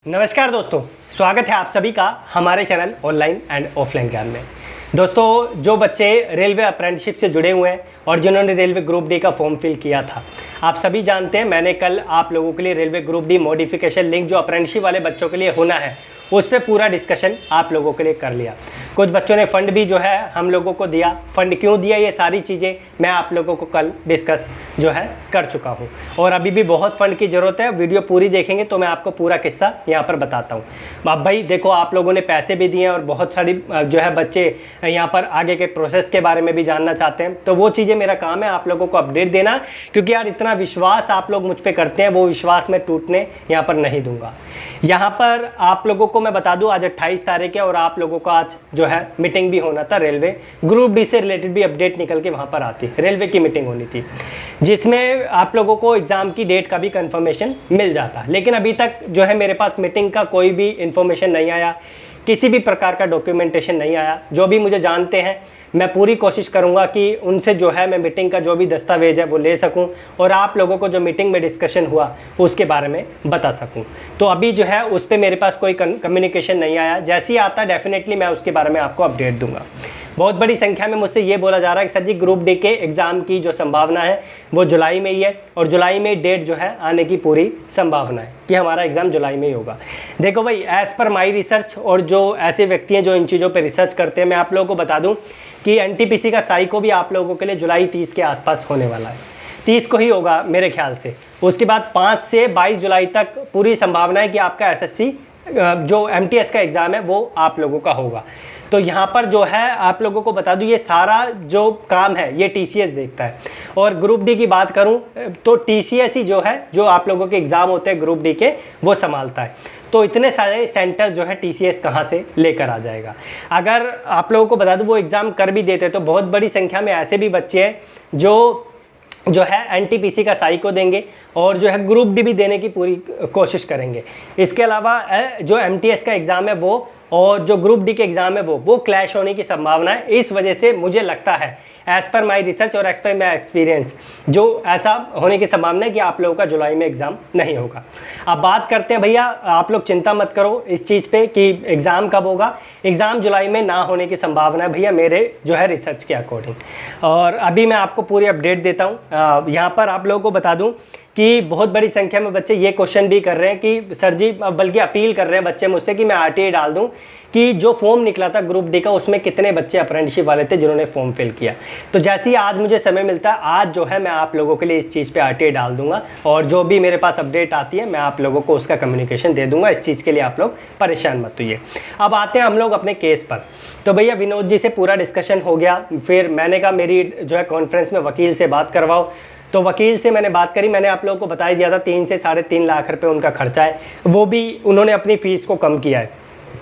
नमस्कार दोस्तों, स्वागत है आप सभी का हमारे चैनल ऑनलाइन एंड ऑफलाइन ज्ञान में। दोस्तों, जो बच्चे रेलवे अप्रेंटिसशिप से जुड़े हुए हैं और जिन्होंने रेलवे ग्रुप डी का फॉर्म फिल किया था, आप सभी जानते हैं मैंने कल आप लोगों के लिए railway group D modification link जो अप्रेंटिसशिप वाले बच्चों के लिए होना है उस पर पूरा डिस्कशन आप लोगों के लिए कर लिया। कुछ बच्चों ने फ़ंड भी जो है हम लोगों को दिया, फ़ंड क्यों दिया ये सारी चीज़ें मैं आप लोगों को कल डिस्कस जो है कर चुका हूँ। और अभी भी बहुत फ़ंड की ज़रूरत है, वीडियो पूरी देखेंगे तो मैं आपको पूरा किस्सा यहाँ पर बताता हूँ। अब भाई देखो, आप लोगों ने पैसे भी दिए और बहुत सारी जो है बच्चे यहाँ पर आगे के प्रोसेस के बारे में भी जानना चाहते हैं, तो वो चीज़ें मेरा काम है आप लोगों को अपडेट देना, क्योंकि यार इतना विश्वास आप लोग मुझ पर करते हैं, वो विश्वास मैं टूटने यहाँ पर नहीं दूंगा। यहाँ पर आप लोगों को मैं बता दूं आज 28 तारीख है और आप लोगों का आज जो है मीटिंग भी होना था। रेलवे ग्रुप डी से रिलेटेड भी अपडेट निकल के वहाँ पर आती, रेलवे की मीटिंग होनी थी जिसमें आप लोगों को एग्ज़ाम की डेट का भी कंफर्मेशन मिल जाता। लेकिन अभी तक जो है मेरे पास मीटिंग का कोई भी इंफॉर्मेशन नहीं आया, किसी भी प्रकार का डॉक्यूमेंटेशन नहीं आया। जो भी मुझे जानते हैं मैं पूरी कोशिश करूंगा कि उनसे जो है मैं मीटिंग का जो भी दस्तावेज है वो ले सकूं और आप लोगों को जो मीटिंग में डिस्कशन हुआ उसके बारे में बता सकूं। तो अभी जो है उस पर मेरे पास कोई कम्युनिकेशन नहीं आया, जैसे ही आता डेफिनेटली मैं उसके बारे में आपको अपडेट दूंगा। बहुत बड़ी संख्या में मुझसे ये बोला जा रहा है कि सर जी ग्रुप डी के एग्ज़ाम की जो संभावना है वो जुलाई में ही है और जुलाई में डेट जो है आने की पूरी संभावना है कि हमारा एग्ज़ाम जुलाई में ही होगा। देखो भाई, एज़ पर माई रिसर्च और जो ऐसे व्यक्ति हैं जो इन चीज़ों पर रिसर्च करते हैं, मैं आप लोगों को बता दूं कि एनटीपीसी का साइको भी आप लोगों के लिए जुलाई 30 के आसपास होने वाला है, 30 को ही होगा मेरे ख्याल से। उसके बाद 5 से 22 जुलाई तक पूरी संभावना है कि आपका एसएससी जो एमटीएस का एग्ज़ाम है वो आप लोगों का होगा। तो यहाँ पर जो है आप लोगों को बता दूँ ये सारा जो काम है ये टीसीएस देखता है। और ग्रुप डी की बात करूँ तो टीसीएस ही जो है जो आप लोगों के एग्ज़ाम होते हैं ग्रुप डी के वो संभालता है। तो इतने सारे सेंटर जो है टीसीएस कहाँ से लेकर आ जाएगा। अगर आप लोगों को बता दूँ वो एग्ज़ाम कर भी देते तो बहुत बड़ी संख्या में ऐसे भी बच्चे हैं जो है एनटीपीसी का साइको देंगे और जो है ग्रुप डी भी देने की पूरी कोशिश करेंगे। इसके अलावा जो एमटीएस का एग्ज़ाम है वो और जो ग्रुप डी के एग्ज़ाम है वो क्लैश होने की संभावना है। इस वजह से मुझे लगता है एज़ पर माई रिसर्च और एज़ पर माई एक्सपीरियंस जो ऐसा होने की संभावना है कि आप लोगों का जुलाई में एग्ज़ाम नहीं होगा। अब बात करते हैं भैया, आप लोग चिंता मत करो इस चीज़ पे कि एग्ज़ाम कब होगा। एग्ज़ाम जुलाई में ना होने की संभावना है भैया मेरे जो है रिसर्च के अकॉर्डिंग। और अभी मैं आपको पूरी अपडेट देता हूँ। यहाँ पर आप लोगों को बता दूँ कि बहुत बड़ी संख्या में बच्चे ये क्वेश्चन भी कर रहे हैं कि सर जी, बल्कि अपील कर रहे हैं बच्चे मुझसे कि मैं आरटीआई डाल दूं कि जो फॉर्म निकला था ग्रुप डी का उसमें कितने बच्चे अप्रेंटिसशिप वाले थे जिन्होंने फॉर्म फिल किया। तो जैसे ही आज मुझे समय मिलता है आज जो है मैं आप लोगों के लिए इस चीज़ पे आरटीआई डाल दूंगा और जो भी मेरे पास अपडेट आती है मैं आप लोगों को उसका कम्युनिकेशन दे दूंगा। इस चीज़ के लिए आप लोग परेशान मत होइए। अब आते हैं हम लोग अपने केस पर। तो भैया विनोद जी से पूरा डिस्कशन हो गया, फिर मैंने कहा मेरी जो है कॉन्फ्रेंस में वकील से बात करवाओ। तो वकील से मैंने बात करी, मैंने आप लोगों को बता ही दिया था 3 से 3.5 लाख रुपए उनका खर्चा है, वो भी उन्होंने अपनी फ़ीस को कम किया है।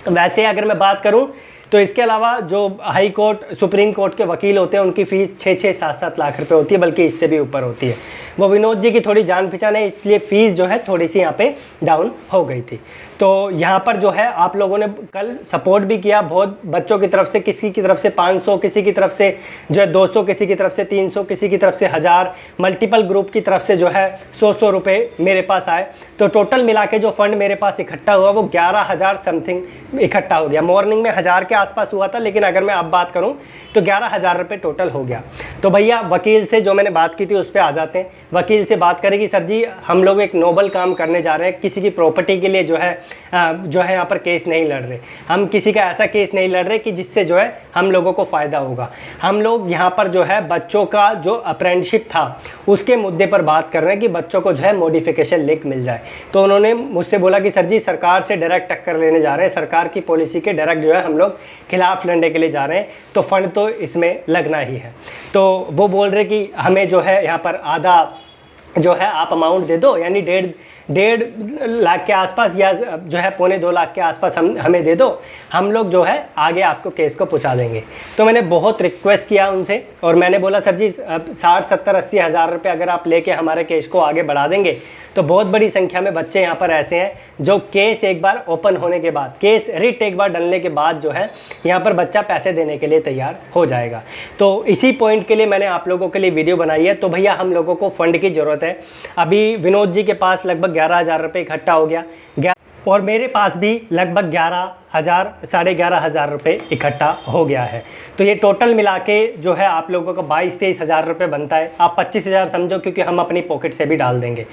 वैसे अगर मैं बात करूं तो इसके अलावा जो हाई कोर्ट सुप्रीम कोर्ट के वकील होते हैं उनकी फ़ीस 6-6, 7-7 लाख रुपए होती है, बल्कि इससे भी ऊपर होती है। वो विनोद जी की थोड़ी जान पहचान है इसलिए फ़ीस जो है थोड़ी सी यहाँ पे डाउन हो गई थी। तो यहाँ पर जो है आप लोगों ने कल सपोर्ट भी किया बहुत बच्चों की तरफ से, किसी की तरफ से 500, किसी की तरफ से जो है 200, किसी की तरफ से 300, किसी की तरफ से 1000, मल्टीपल ग्रुप की तरफ से जो है 100 रुपये मेरे पास आए। तो टोटल मिला के जो फंड मेरे पास इकट्ठा हुआ वो 11,000 समथिंग इकट्ठा हो गया। मॉर्निंग में 1000 के आसपास हुआ था, लेकिन अगर मैं अब बात करूं तो 11,000 रुपये टोटल हो गया। तो भैया वकील से जो मैंने बात की थी उस पर आ जाते हैं। वकील से बात करेगी, सर जी हम लोग एक नोबल काम करने जा रहे हैं, किसी की प्रॉपर्टी के लिए जो है यहाँ पर केस नहीं लड़ रहे, हम किसी का ऐसा केस नहीं लड़ रहे कि जिससे जो है हम लोगों को फ़ायदा होगा। हम लोग यहाँ पर जो है बच्चों का जो अप्रेंटिसशिप था उसके मुद्दे पर बात कर रहे हैं कि बच्चों को जो है मॉडिफिकेशन लिंक मिल जाए। तो उन्होंने मुझसे बोला कि सर जी सरकार से डायरेक्ट टक्कर लेने जा रहे हैं, सरकार की पॉलिसी के डायरेक्ट जो है हम लोग खिलाफ लड़ने के लिए जा रहे हैं, तो फंड तो इसमें लगना ही है। तो वो बोल रहे कि हमें जो है यहाँ पर आधा जो है आप अमाउंट दे दो, यानी 1.5 लाख के आसपास या जो है 1.25 लाख के आसपास हमें दे दो, हम लोग जो है आगे आपको केस को पहुंचा देंगे। तो मैंने बहुत रिक्वेस्ट किया उनसे और मैंने बोला सर जी 60, 70, 80 हज़ार रुपये अगर आप लेके हमारे केस को आगे बढ़ा देंगे तो बहुत बड़ी संख्या में बच्चे यहाँ पर ऐसे हैं जो केस एक बार ओपन होने के बाद, केस रिट एक बार डलने के बाद जो है यहाँ पर बच्चा पैसे देने के लिए तैयार हो जाएगा। तो इसी पॉइंट के लिए मैंने आप लोगों के लिए वीडियो बनाई है। तो भैया हम लोगों को फ़ंड की ज़रूरत है। अभी विनोद जी के पास लगभग 11,000 रुपये इकट्ठा हो गया। और मेरे पास भी लगभग 11,000 11,500 रुपये इकट्ठा हो गया है। तो ये टोटल मिला के जो है आप लोगों का 22-23 हज़ार रुपये बनता है। आप 25,000 समझो, क्योंकि हम अपनी पॉकेट से भी डाल देंगे।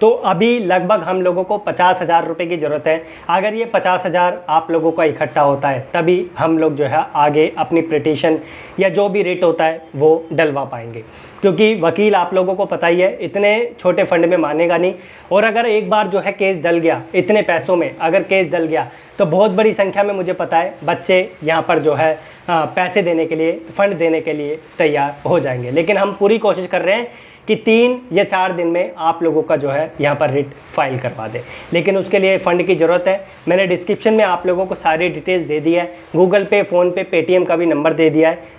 तो अभी लगभग हम लोगों को 50,000 रुपये की ज़रूरत है। अगर ये 50,000 आप लोगों का इकट्ठा होता है तभी हम लोग जो है आगे अपनी पिटीशन या जो भी रेट होता है वो डलवा पाएंगे, क्योंकि वकील आप लोगों को पता ही है इतने छोटे फंड में मानेगा नहीं। और अगर एक बार जो है केस डल गया, इतने पैसों में अगर केस डल गया तो बहुत बड़ी संख्या में मुझे पता है बच्चे यहाँ पर जो है पैसे देने के लिए, फ़ंड देने के लिए तैयार हो जाएंगे। लेकिन हम पूरी कोशिश कर रहे हैं कि 3 या 4 दिन में आप लोगों का जो है यहाँ पर रिट फाइल करवा दें, लेकिन उसके लिए फ़ंड की ज़रूरत है। मैंने डिस्क्रिप्शन में आप लोगों को सारी डिटेल्स दे दी है। गूगल पे, फ़ोनपे, पेटीएम का भी नंबर दे दिया है।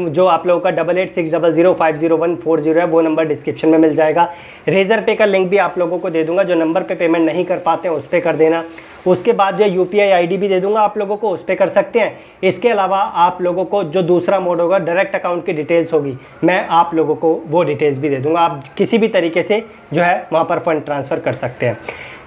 जो आप लोगों का 8860050140 है वो नंबर डिस्क्रिप्शन में मिल जाएगा। रेज़र पे का लिंक भी आप लोगों को दे दूँगा। जो नंबर पर पेमेंट नहीं कर पाते हैं उस पर कर देना। उसके बाद जो UPI ID भी दे दूंगा आप लोगों को, उस पर कर सकते हैं। इसके अलावा आप लोगों को जो दूसरा मोड होगा, डायरेक्ट अकाउंट की डिटेल्स होगी, मैं आप लोगों को वो डिटेल्स भी दे दूंगा। आप किसी भी तरीके से जो है वहाँ पर फ़ंड ट्रांसफ़र कर सकते हैं।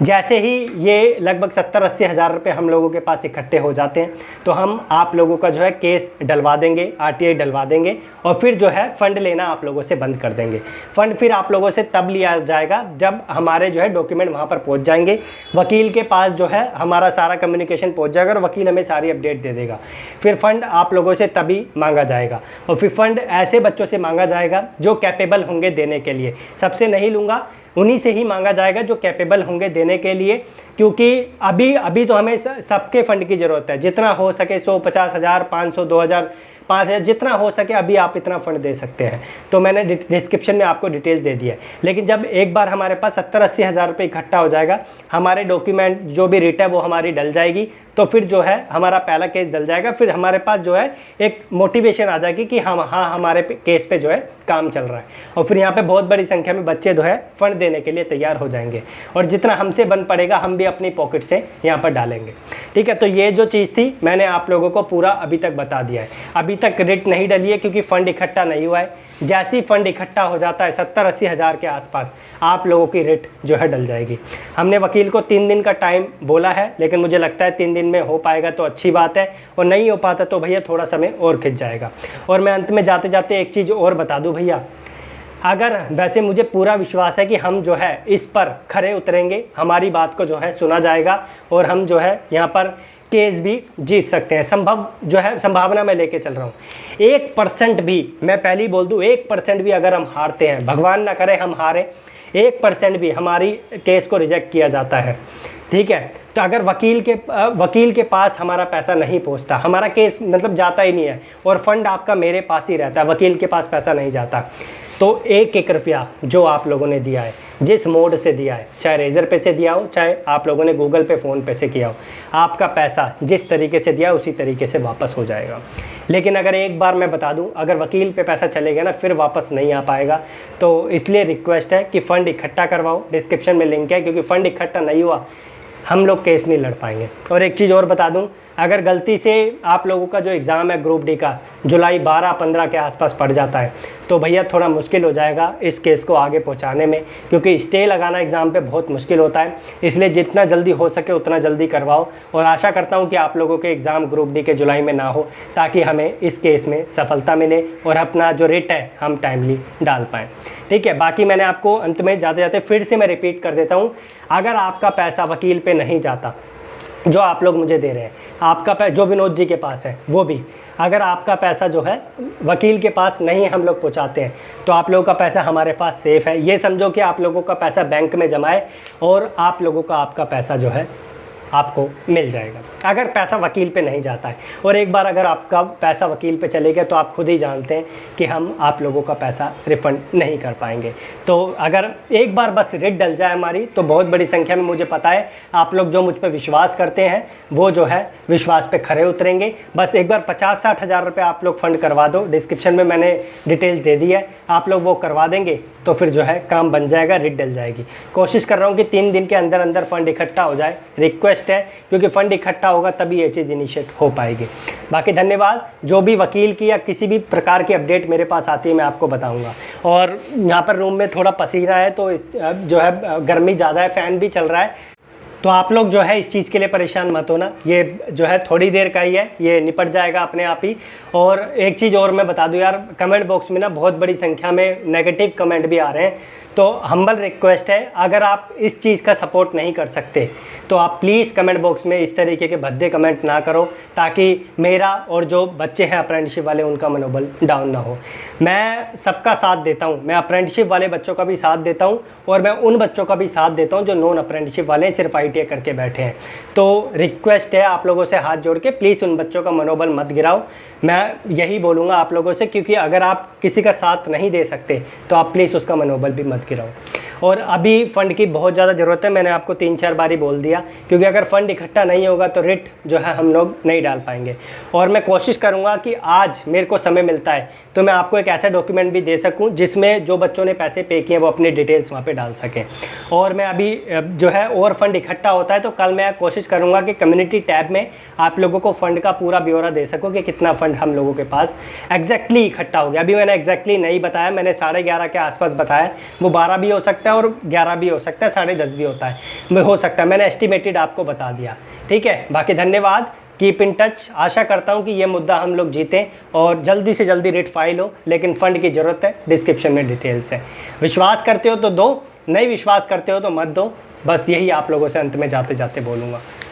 जैसे ही ये लगभग 70-80 हज़ार रुपये हम लोगों के पास इकट्ठे हो जाते हैं तो हम आप लोगों का जो है केस डलवा देंगे, RTI डलवा देंगे और फिर जो है फ़ंड लेना आप लोगों से बंद कर देंगे। फ़ंड फिर आप लोगों से तब लिया जाएगा जब हमारे जो है डॉक्यूमेंट वहाँ पर पहुँच जाएंगे। वकील के पास जो है हमारा सारा कम्युनिकेशन पहुँच जाएगा और वकील हमें सारी अपडेट दे देगा। फिर फ़ंड आप लोगों से तभी मांगा जाएगा और फिर फ़ंड ऐसे बच्चों से मांगा जाएगा जो कैपेबल होंगे देने के लिए। सबसे नहीं लूँगा, उन्हीं से ही मांगा जाएगा जो कैपेबल होंगे देने के लिए, क्योंकि अभी तो हमें सबके फ़ंड की ज़रूरत है। जितना हो सके 150 हज़ार, 500, 2,000, 5,000 जितना हो सके अभी आप इतना फ़ंड दे सकते हैं। तो मैंने डिस्क्रिप्शन में आपको डिटेल्स दे दी है। लेकिन जब एक बार हमारे पास 70-80 हज़ार रुपये इकट्ठा हो जाएगा, हमारे डॉक्यूमेंट जो भी रेट है वो हमारी डल जाएगी, तो फिर जो है हमारा पहला केस डल जाएगा। फिर हमारे पास जो है एक मोटिवेशन आ जाएगी कि हमारे केस पे जो है काम चल रहा है। और फिर यहाँ पे बहुत बड़ी संख्या में बच्चे जो है फ़ंड देने के लिए तैयार हो जाएंगे और जितना हमसे बन पड़ेगा हम भी अपनी पॉकेट से यहाँ पर डालेंगे। ठीक है, तो ये जो चीज़ थी मैंने आप लोगों को पूरा अभी तक बता दिया है। अभी तक रिट नहीं डली है क्योंकि फ़ंड इकट्ठा नहीं हुआ है। जैसे ही फ़ंड इकट्ठा हो जाता है 70-80 हज़ार के आसपास आप लोगों की रिट जो है डल जाएगी। हमने वकील को 3 दिन का टाइम बोला है, लेकिन मुझे लगता है 3 दिन में हो पाएगा तो अच्छी बात है, और नहीं हो पाता तो भैया थोड़ा समय और खिंच जाएगा। और मैं अंत में जाते जाते एक चीज़ और बता दूं भैया, अगर वैसे मुझे पूरा विश्वास है कि हम जो है इस पर खरे उतरेंगे, हमारी बात को जो है सुना जाएगा और हम जो है यहाँ पर केस भी जीत सकते हैं। संभावना मैं लेके चल रहा हूँ। 1% भी, मैं पहले ही बोल दूँ, 1% भी अगर हम हारते हैं, भगवान ना करे हम हारें, 1% भी हमारी केस को रिजेक्ट किया जाता है, ठीक है, तो अगर वकील के पास हमारा पैसा नहीं पहुंचता, हमारा केस मतलब जाता ही नहीं है और फंड आपका मेरे पास ही रहता है, वकील के पास पैसा नहीं जाता, तो एक एक रुपया जो आप लोगों ने दिया है, जिस मोड से दिया है, चाहे रेजर पे से दिया हो, चाहे आप लोगों ने गूगल पे, फ़ोन पे से किया हो, आपका पैसा जिस तरीके से दिया उसी तरीके से वापस हो जाएगा। लेकिन अगर एक बार मैं बता दूं, अगर वकील पे पैसा चले गया ना फिर वापस नहीं आ पाएगा। तो इसलिए रिक्वेस्ट है कि फ़ंड इकट्ठा करवाओ, डिस्क्रिप्शन में लिंक है, क्योंकि फ़ंड इकट्ठा नहीं हुआ हम लोग केस नहीं लड़ पाएंगे। और एक चीज़ और बता दूं, अगर गलती से आप लोगों का जो एग्ज़ाम है ग्रुप डी का जुलाई 12-15 के आसपास पड़ जाता है तो भैया थोड़ा मुश्किल हो जाएगा इस केस को आगे पहुंचाने में, क्योंकि स्टे लगाना एग्ज़ाम पे बहुत मुश्किल होता है। इसलिए जितना जल्दी हो सके उतना जल्दी करवाओ, और आशा करता हूं कि आप लोगों के एग्ज़ाम ग्रुप डी के जुलाई में ना हो, ताकि हमें इस केस में सफलता मिले और अपना जो रेट है हम टाइमली डाल पाएँ। ठीक है, बाकी मैंने आपको अंत में जाते जाते फिर से मैं रिपीट कर देता हूँ, अगर आपका पैसा वकील पे नहीं जाता जो आप लोग मुझे दे रहे हैं, आपका पैसा जो विनोद जी के पास है वो भी, अगर आपका पैसा जो है वकील के पास नहीं हम लोग पहुंचाते हैं तो आप लोगों का पैसा हमारे पास सेफ़ है। ये समझो कि आप लोगों का पैसा बैंक में जमा है और आप लोगों का आपका पैसा जो है आपको मिल जाएगा अगर पैसा वकील पे नहीं जाता है। और एक बार अगर आपका पैसा वकील पे चले गया तो आप खुद ही जानते हैं कि हम आप लोगों का पैसा रिफ़ंड नहीं कर पाएंगे। तो अगर एक बार बस रेट डल जाए हमारी तो बहुत बड़ी संख्या में, मुझे पता है आप लोग जो मुझ पर विश्वास करते हैं वो जो है विश्वास पे खरे उतरेंगे। बस एक बार 50-60 हज़ार रुपये आप लोग फ़ंड करवा दो, डिस्क्रिप्शन में मैंने डिटेल दे दी है, आप लोग वो करवा देंगे तो फिर जो है काम बन जाएगा, रेट डल जाएगी। कोशिश कर रहा हूँ कि 3 दिन के अंदर अंदर फ़ंड इकट्ठा हो जाए, रिक्वेस्ट है, क्योंकि फ़ंड इकट्ठा होगा तभी ये चीज़ इनिशिएट हो पाएगी। बाकी धन्यवाद। जो भी वकील की या किसी भी प्रकार की अपडेट मेरे पास आती है मैं आपको बताऊंगा। और यहाँ पर रूम में थोड़ा पसीना है तो जो है गर्मी ज़्यादा है, फ़ैन भी चल रहा है तो आप लोग जो है इस चीज़ के लिए परेशान मत होना, ये जो है थोड़ी देर का ही है, ये निपट जाएगा अपने आप ही। और एक चीज़ और मैं बता दूं यार, कमेंट बॉक्स में ना बहुत बड़ी संख्या में नेगेटिव कमेंट भी आ रहे हैं, तो हम्बल रिक्वेस्ट है, अगर आप इस चीज़ का सपोर्ट नहीं कर सकते तो आप प्लीज़ कमेंट बॉक्स में इस तरीके के भद्दे कमेंट ना करो, ताकि मेरा और जो बच्चे हैं अप्रेंटिसशिप वाले उनका मनोबल डाउन ना हो। मैं सबका साथ देता हूँ, मैं अप्रेंटिसशिप वाले बच्चों का भी साथ देता हूँ और मैं उन बच्चों का भी साथ देता हूँ जो नॉन अप्रेंटिसशिप वाले सिर्फ ITI करके बैठे हैं। तो रिक्वेस्ट है आप लोगों से हाथ जोड़ के, प्लीज़ उन बच्चों का मनोबल मत गिराओ, मैं यही बोलूँगा आप लोगों से, क्योंकि अगर आप किसी का साथ नहीं दे सकते तो आप प्लीज़ उसका मनोबल भी मत गिराओ। और अभी फ़ंड की बहुत ज़्यादा ज़रूरत है, मैंने आपको 3-4 बार ही बोल दिया, क्योंकि अगर फ़ंड इकट्ठा नहीं होगा तो रिट जो है हम लोग नहीं डाल पाएंगे। और मैं कोशिश करूँगा कि आज मेरे को समय मिलता है तो मैं आपको एक ऐसा डॉक्यूमेंट भी दे सकूँ जिसमें जो बच्चों ने पैसे पे किए वो अपनी डिटेल्स वहाँ पे डाल सकें। और मैं अभी जो है और फंड इकट्ठा होता है तो कल मैं कोशिश करूँगा कि कम्युनिटी टैब में आप लोगों को फ़ंड का पूरा ब्यौरा दे सकूँ कि कितना फ़ंड हम लोगों के पास एग्जैक्टली इकट्ठा हो गया। अभी मैंने एग्जैक्टली नहीं बताया, मैंने 11:30 के आसपास बताया, वो 12 भी हो सकता है और 11 भी हो सकता है, 10:30 भी हो सकता है, मैंने एस्टिमेटेड आपको बता दिया। ठीक है, बाकी धन्यवाद, कीप इन टच। आशा करता हूँ कि ये मुद्दा हम लोग जीतें और जल्दी से जल्दी रिट फाइल हो, लेकिन फ़ंड की ज़रूरत है, डिस्क्रिप्शन में डिटेल्स है। विश्वास करते हो तो दो, नहीं विश्वास करते हो तो मत दो, बस यही आप लोगों से अंत में जाते जाते बोलूँगा।